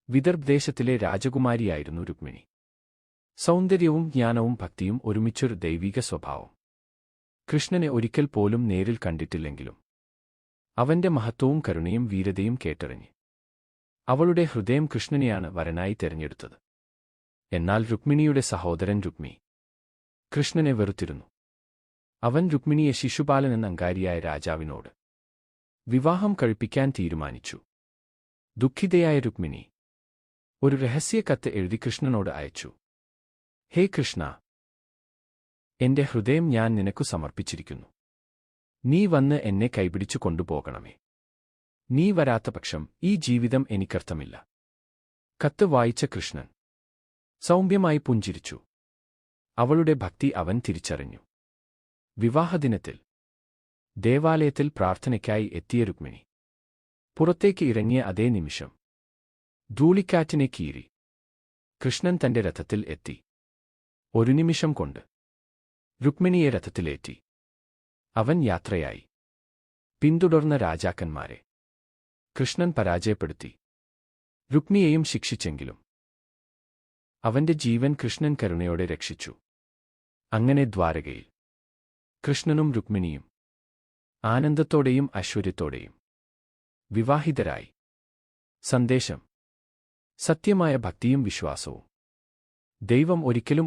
വിദർഭ് ദേശത്തിലെ രാജകുമാരിയായിരുന്നു രുക്മിണി. സൗന്ദര്യവും ജ്ഞാനവും ഭക്തിയും ഒരുമിച്ചൊരു ദൈവിക സ്വഭാവം. കൃഷ്ണനെ ഒരിക്കൽ പോലും നേരിൽ കണ്ടിട്ടില്ലെങ്കിലും അവന്റെ മഹത്വവും കരുണയും വീരതയും കേട്ടറിഞ്ഞ് അവളുടെ ഹൃദയം കൃഷ്ണനെയാണ് വരനായി തെരഞ്ഞെടുത്തത്. എന്നാൽ രുക്മിണിയുടെ സഹോദരൻ രുക്മി കൃഷ്ണനെ വെറുത്തിരുന്നു. അവൻ രുക്മിണിയെ ശിശുപാലൻ എന്ന അങ്കാരിയായ രാജാവിനോട് വിവാഹം കഴിപ്പിക്കാൻ തീരുമാനിച്ചു. ദുഃഖിതയായ രുക്മിണി ഒരു രഹസ്യ കത്ത് എഴുതി കൃഷ്ണനോട് അയച്ചു. ഹേ കൃഷ്ണ, എന്റെ ഹൃദയം ഞാൻ നിനക്കു സമർപ്പിച്ചിരിക്കുന്നു. നീ വന്ന് എന്നെ കൈപിടിച്ചു കൊണ്ടുപോകണമേ. നീ വരാത്ത പക്ഷം ഈ ജീവിതം എനിക്കർത്ഥമില്ല. കത്ത് വായിച്ച കൃഷ്ണൻ സൗമ്യമായി പുഞ്ചിരിച്ചു. അവളുടെ ഭക്തി അവൻ തിരിച്ചറിഞ്ഞു. വിവാഹദിനത്തിൽ ദേവാലയത്തിൽ പ്രാർത്ഥനയ്ക്കായി എത്തിയ രുക്മിണി പുറത്തേക്ക് ഇറങ്ങിയ അതേ നിമിഷം ധൂളിക്കാറ്റിനെ കീറി കൃഷ്ണൻ തന്റെ രഥത്തിൽ എത്തി. ഒരു നിമിഷം കൊണ്ട് രുക്മിണിയെ രഥത്തിലേറ്റി അവൻ യാത്രയായി. പിന്തുടർന്ന രാജാക്കന്മാരെ കൃഷ്ണൻ പരാജയപ്പെടുത്തി. രുക്മിയെയും ശിക്ഷിച്ചെങ്കിലും അവന്റെ ജീവൻ കൃഷ്ണൻ കരുണയോടെ രക്ഷിച്ചു. അങ്ങനെ ദ്വാരകയിൽ കൃഷ്ണനും രുക്മിണിയും ആനന്ദത്തോടെയും ഐശ്വര്യത്തോടെയും വിവാഹിതരായി. സന്ദേശം: സത്യമായ ഭക്തിയും വിശ്വാസവും ദൈവം ഒരിക്കലും